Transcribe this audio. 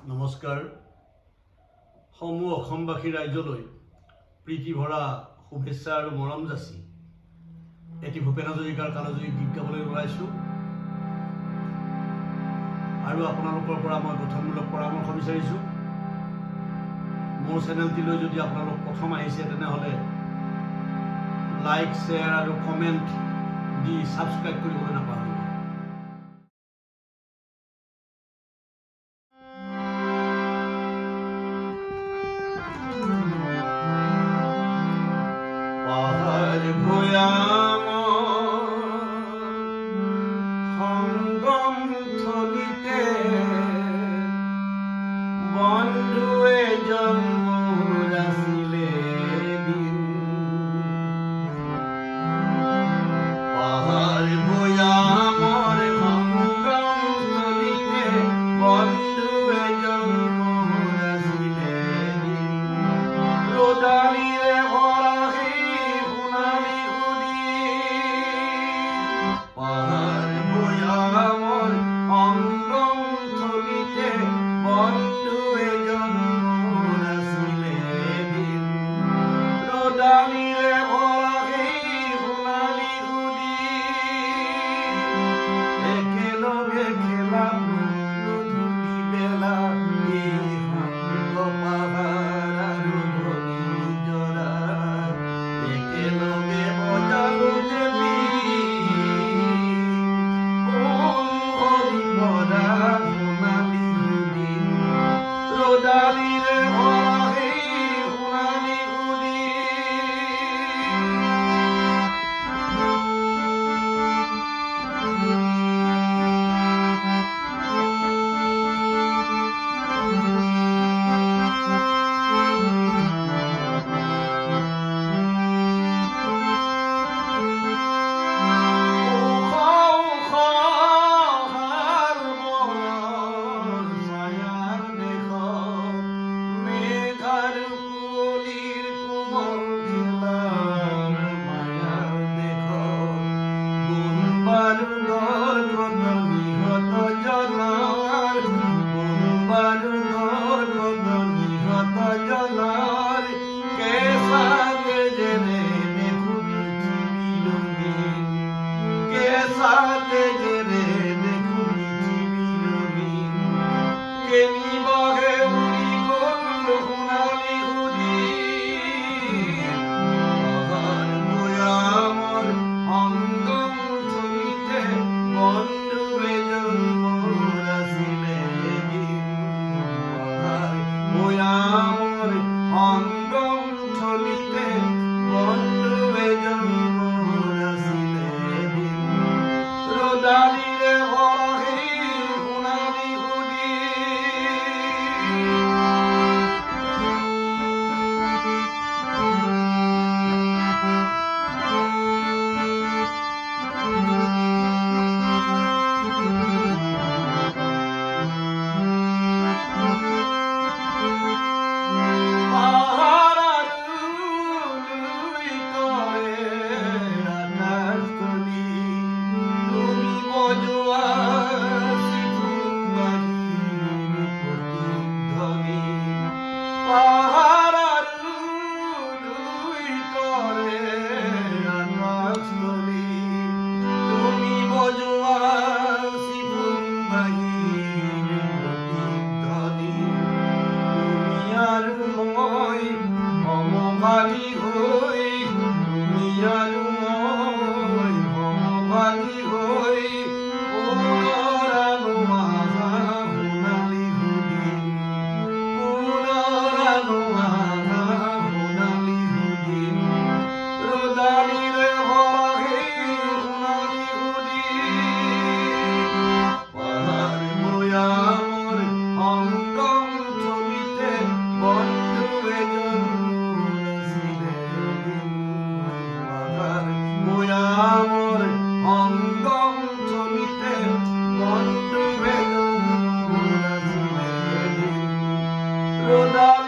নমস্কাৰ সমূহ অসমবাসী ৰাইজলৈ প্ৰীতি ভৰা শুভেচ্ছা আৰু মৰম যাচি এটি ভূপেন হাজৰিকাৰ কালজয়ী গীত গাবলৈ ওলাইছোঁ আৰু আপোনালোকৰ পৰা মই গঠনমূলক পৰামৰ্শ বিচাৰিছোঁ। মোৰ চেনেলটিলৈ যদি আপোনালোক প্ৰথম আহিছে তেনেহ'লে লাইক শ্বেয়াৰ আৰু কমেণ্ট দি ছাবস্ক্ৰাইব কৰিবলৈ নাপাহৰিব। বন্ধুৱে জন্মৰ আছিলে দিন পাহাৰ ভৈয়ামৰ সংগম স্থলীতে বন্ধুৱে জন্মৰ আছিলে দিন ৰ'দালিৰে ভৰা সেই সোণালী সুধি পাহাৰ ভৈয়ামৰ সংগম স্থলীতে বন্ধুৱে জন্মৰ আছিলে দিন ৰ'দালিৰে ভৰা সেই সোণালী সুধি একেলগে খেলা গধূলি বেলা এই সাংগ পাহাৰ আৰু ধনী জৰা একেলগে বজালো যে ৰ'দালিৰে ভৰা সেই সোণালী সুধি ৰ'দালিৰে ভৰা সেই সোণালী সুধি Roda